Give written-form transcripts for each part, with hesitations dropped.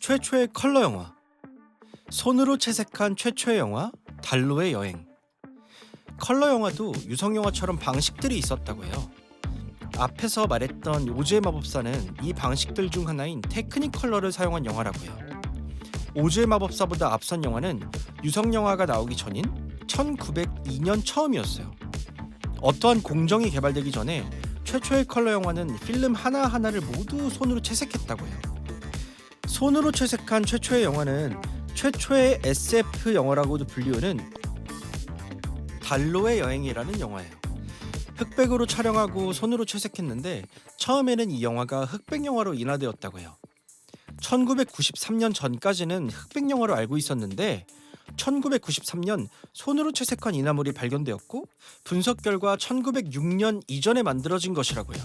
최초의 컬러 영화, 손으로 채색한 최초의 영화 달로의 여행. 컬러 영화도 유성 영화처럼 방식들이 있었다고 해요. 앞에서 말했던 오즈의 마법사는 이 방식들 중 하나인 테크닉 컬러를 사용한 영화라고요. 오즈의 마법사보다 앞선 영화는 유성 영화가 나오기 전인 1902년 처음이었어요. 어떠한 공정이 개발되기 전에 최초의 컬러 영화는 필름 하나하나를 모두 손으로 채색했다고 해요. 손으로 채색한 최초의 영화는 최초의 SF 영화라고도 불리우는 달로의 여행이라는 영화예요. 흑백으로 촬영하고 손으로 채색했는데 처음에는 이 영화가 흑백 영화로 인화되었다고 해요. 1993년 전까지는 흑백 영화로 알고 있었는데 1993년 손으로 채색한 인화물이 발견되었고 분석 결과 1906년 이전에 만들어진 것이라고 해요.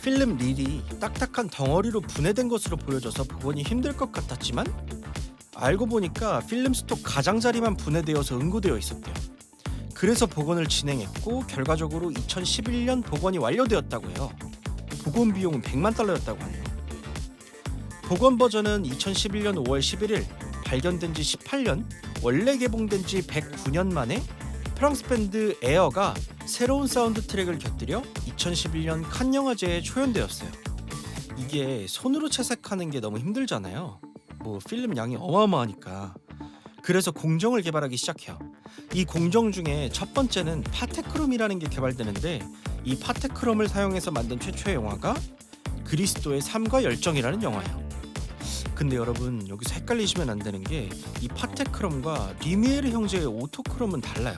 필름 릴이 딱딱한 덩어리로 분해된 것으로 보여져서 복원이 힘들 것 같았지만 알고 보니까 필름 스톡 가장자리만 분해되어서 응고되어 있었대요. 그래서 복원을 진행했고 결과적으로 2011년 복원이 완료되었다고 해요. 복원 비용은 100만 달러였다고 하네요. 복원 버전은 2011년 5월 11일 발견된 지 18년, 원래 개봉된 지 109년 만에 프랑스 밴드 에어가 새로운 사운드 트랙을 곁들여 2011년 칸 영화제에 초연되었어요. 이게 손으로 채색하는 게 너무 힘들잖아요. 필름 양이 어마어마하니까. 그래서 공정을 개발하기 시작해요. 이 공정 중에 첫 번째는 파테크롬이라는 게 개발되는데 이 파테크롬을 사용해서 만든 최초의 영화가 그리스도의 삶과 열정이라는 영화예요. 근데 여러분 여기서 헷갈리시면 안 되는 게 이 파테크롬과 리미에르 형제의 오토크롬은 달라요.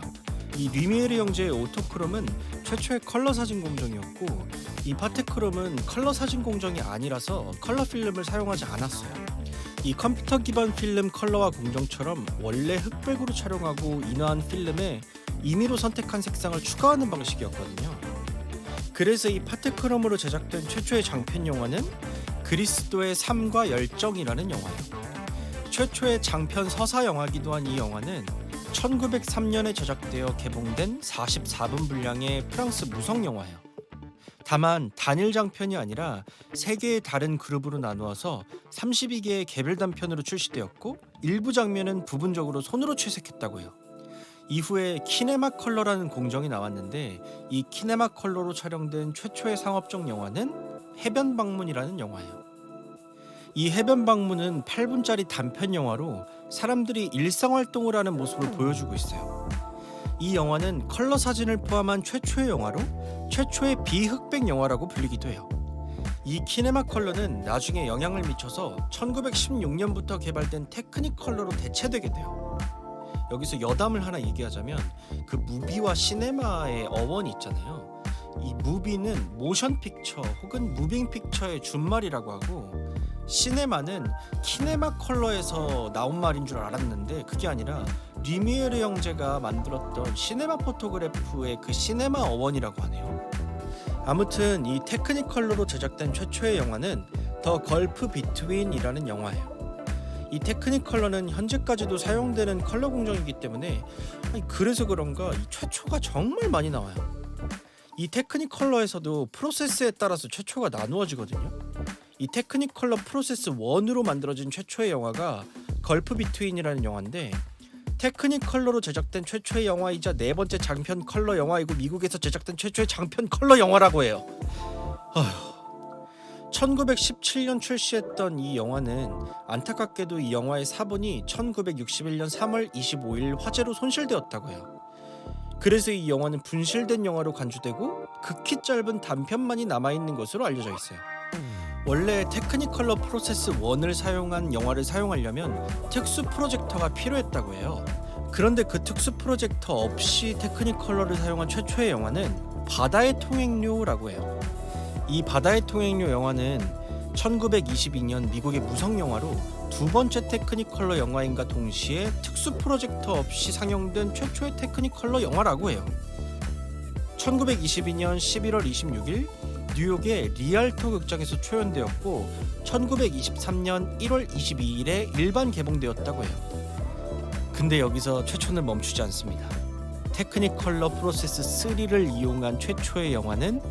이 리미에르 형제의 오토크롬은 최초의 컬러 사진 공정이었고 이 파테크롬은 컬러 사진 공정이 아니라서 컬러 필름을 사용하지 않았어요. 이 컴퓨터 기반 필름 컬러화 공정처럼 원래 흑백으로 촬영하고 인화한 필름에 임의로 선택한 색상을 추가하는 방식이었거든요. 그래서 이 파테크롬으로 제작된 최초의 장편 영화는 그리스도의 삶과 열정이라는 영화예요. 최초의 장편 서사 영화기도 한 이 영화는 1903년에 제작되어 개봉된 44분 분량의 프랑스 무성 영화예요. 다만 단일 장편이 아니라 3개의 다른 그룹으로 나누어서 32개의 개별 단편으로 출시되었고 일부 장면은 부분적으로 손으로 채색했다고 해요. 이후에 키네마 컬러라는 공정이 나왔는데 이 키네마 컬러로 촬영된 최초의 상업적 영화는 해변 방문이라는 영화예요. 이 해변 방문은 8분짜리 단편 영화로 사람들이 일상활동을 하는 모습을 보여주고 있어요. 이 영화는 컬러 사진을 포함한 최초의 영화로 최초의 비흑백 영화라고 불리기도 해요. 이 키네마 컬러는 나중에 영향을 미쳐서 1916년부터 개발된 테크닉 컬러로 대체되게 돼요. 여기서 여담을 하나 얘기하자면 그 무비와 시네마의 어원이 있잖아요. 이 무비는 모션 픽처 혹은 무빙 픽처의 준말이라고 하고 시네마는 키네마 컬러에서 나온 말인 줄 알았는데 그게 아니라 리미에르 형제가 만들었던 시네마 포토그래프의 그 시네마 어원이라고 하네요. 아무튼 이 테크닉 컬러로 제작된 최초의 영화는 더 걸프 비트윈이라는 영화예요. 이 테크닉 컬러는 현재까지도 사용되는 컬러 공정이기 때문에 그래서 그런가 이 최초가 정말 많이 나와요. 이 테크닉 컬러에서도 프로세스에 따라서 최초가 나누어지거든요. 이 테크닉 컬러 프로세스 1으로 만들어진 최초의 영화가 걸프 비트윈이라는 영화인데 테크닉 컬러로 제작된 최초의 영화이자 네 번째 장편 컬러 영화이고 미국에서 제작된 최초의 장편 컬러 영화라고 해요. 1917년 출시했던 이 영화는 안타깝게도 이 영화의 사본이 1961년 3월 25일 화재로 손실되었다고 해요. 그래서 이 영화는 분실된 영화로 간주되고 극히 짧은 단편만이 남아있는 것으로 알려져 있어요. 원래 테크닉 컬러 프로세스 1을 사용한 영화를 사용하려면 특수 프로젝터가 필요했다고 해요. 그런데 그 특수 프로젝터 없이 테크닉 컬러를 사용한 최초의 영화는 바다의 통행료라고 해요. 이 바다의 통행료 영화는 1922년 미국의 무성 영화로 두 번째 테크닉 컬러 영화인가 동시에 특수 프로젝터 없이 상영된 최초의 테크닉 컬러 영화라고 해요. 1922년 11월 26일 뉴욕의 리알토 극장에서 초연되었고 1923년 1월 22일에 일반 개봉되었다고 해요. 근데 여기서 최초는 멈추지 않습니다. 테크닉 컬러 프로세스 3를 이용한 최초의 영화는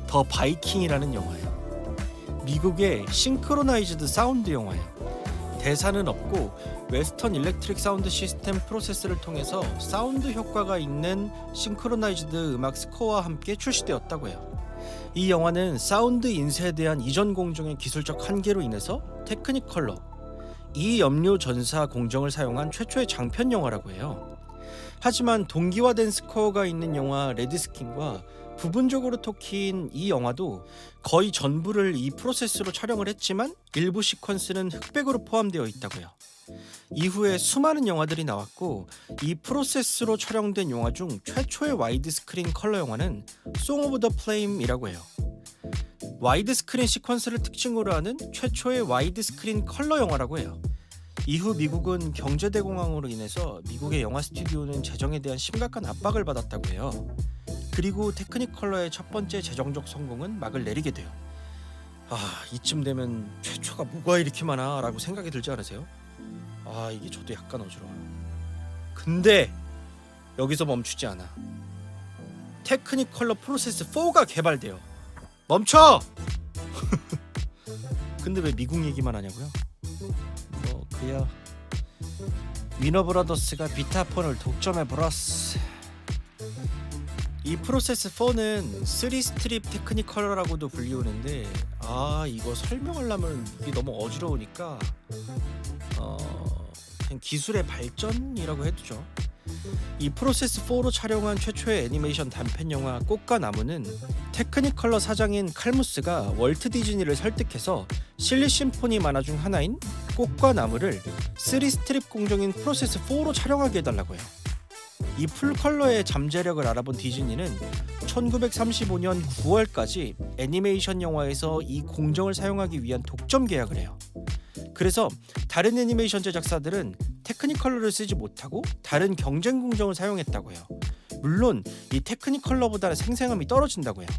더 바이킹이라는 영화예요. 미국의 싱크로나이즈드 사운드 영화예요. 대사는 없고 웨스턴 일렉트릭 사운드 시스템 프로세스를 통해서 사운드 효과가 있는 싱크로나이즈드 음악 스코어와 함께 출시되었다고 해요. 이 영화는 사운드 인쇄에 대한 이전 공정의 기술적 한계로 인해서 테크니컬러, 이 염료 전사 공정을 사용한 최초의 장편 영화라고 해요. 하지만 동기화된 스코어가 있는 영화 레드스킨과 부분적으로 토키인 이 영화도 거의 전부를 이 프로세스로 촬영을 했지만 일부 시퀀스는 흑백으로 포함되어 있다고요. 이후에 수많은 영화들이 나왔고 이 프로세스로 촬영된 영화 중 최초의 와이드 스크린 컬러 영화는 송 오브 더 플레임이라고 해요. 와이드 스크린 시퀀스를 특징으로 하는 최초의 와이드 스크린 컬러 영화라고 해요. 이후 미국은 경제대공황으로 인해서 미국의 영화 스튜디오는 재정에 대한 심각한 압박을 받았다고 해요. 그리고 테크니컬러의 첫 번째 재정적 성공은 막을 내리게 돼요. 이쯤 되면 최초가 뭐가 이렇게 많아 라고 생각이 들지 않으세요? 이게 저도 약간 어지러워요. 근데 여기서 멈추지 않아. 테크니컬러 프로세스 4가 개발돼요. 멈춰! 근데 왜 미국 얘기만 하냐고요? 그야 위너브라더스가 비타폰을 독점해버렸어. 이 프로세스 4는 3스트립 테크니컬러라고도 불리우는데 이거 설명하려면 이게 너무 어지러우니까 그냥 기술의 발전이라고 해두죠. 이 프로세스 4로 촬영한 최초의 애니메이션 단편 영화 꽃과 나무는 테크니컬러 사장인 칼무스가 월트 디즈니를 설득해서 실리 심포니 만화 중 하나인 꽃과 나무를 3스트립 공정인 프로세스 4로 촬영하게 해달라고 해요. 이 풀컬러의 잠재력을 알아본 디즈니는 1935년 9월까지 애니메이션 영화에서 이 공정을 사용하기 위한 독점 계약을 해요. 그래서 다른 애니메이션 제작사들은 테크니컬러를 쓰지 못하고 다른 경쟁 공정을 사용했다고 해요. 물론 이 테크니컬러보다는 생생함이 떨어진다고 해요.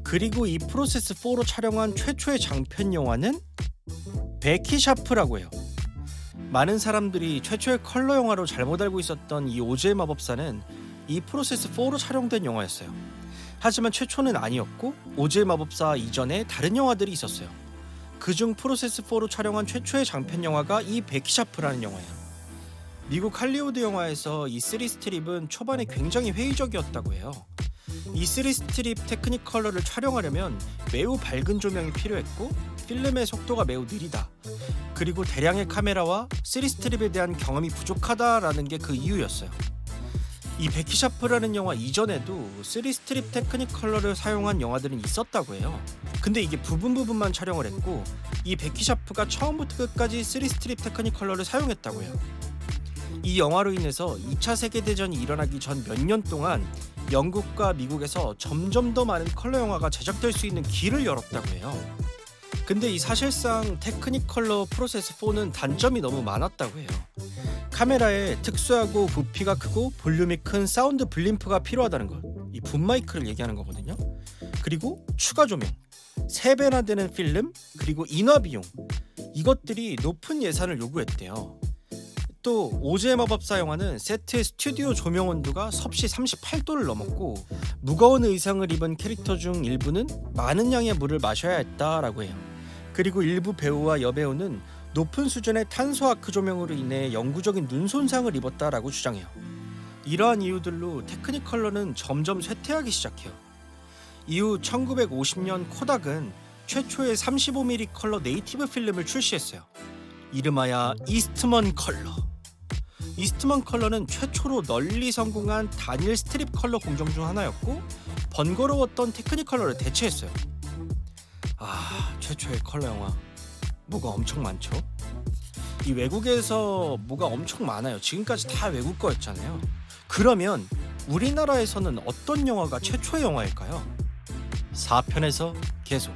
그리고 이 프로세스 4로 촬영한 최초의 장편 영화는 베키 샤프라고 해요. 많은 사람들이 최초의 컬러 영화로 잘못 알고 있었던 이 오즈의 마법사는 이 프로세스 4로 촬영된 영화였어요. 하지만 최초는 아니었고 오즈의 마법사 이전에 다른 영화들이 있었어요. 그중 프로세스 4로 촬영한 최초의 장편 영화가 이 베키 샤프라는 영화예요. 미국 할리우드 영화에서 이 3스트립은 초반에 굉장히 회의적이었다고 해요. 이 3스트립 테크니컬러를 촬영하려면 매우 밝은 조명이 필요했고 필름의 속도가 매우 느리다. 그리고 대량의 카메라와 3스트립에 대한 경험이 부족하다라는 게 그 이유였어요. 이 베키 샤프라는 영화 이전에도 3스트립 테크니컬러를 사용한 영화들은 있었다고 해요. 근데 이게 부분만 촬영을 했고 이 베키 샤프가 처음부터 끝까지 3스트립 테크니컬러를 사용했다고 해요. 이 영화로 인해서 2차 세계대전이 일어나기 전 몇 년 동안 영국과 미국에서 점점 더 많은 컬러 영화가 제작될 수 있는 길을 열었다고 해요. 근데 이 사실상 테크니컬러 프로세스 4는 단점이 너무 많았다고 해요. 카메라에 특수하고 부피가 크고 볼륨이 큰 사운드 블림프가 필요하다는 것, 이 붐마이크를 얘기하는 거거든요. 그리고 추가 조명, 3배나 되는 필름, 그리고 인화 비용, 이것들이 높은 예산을 요구했대요. 또 오즈의 마법사 영화는 세트의 스튜디오 조명 온도가 섭씨 38도를 넘었고 무거운 의상을 입은 캐릭터 중 일부는 많은 양의 물을 마셔야 했다라고 해요. 그리고 일부 배우와 여배우는 높은 수준의 탄소 아크 조명으로 인해 영구적인 눈 손상을 입었다라고 주장해요. 이러한 이유들로 테크니컬러는 점점 쇠퇴하기 시작해요. 이후 1950년 코닥은 최초의 35mm 컬러 네이티브 필름을 출시했어요. 이름하여 이스트먼 컬러. 이스트먼 컬러는 최초로 널리 성공한 단일 스트립 컬러 공정 중 하나였고 번거로웠던 테크니컬러를 대체했어요. 최초의 컬러 영화 뭐가 엄청 많죠? 이 외국에서 뭐가 엄청 많아요. 지금까지 다 외국 거였잖아요. 그러면 우리나라에서는 어떤 영화가 최초의 영화일까요? 4편에서 계속.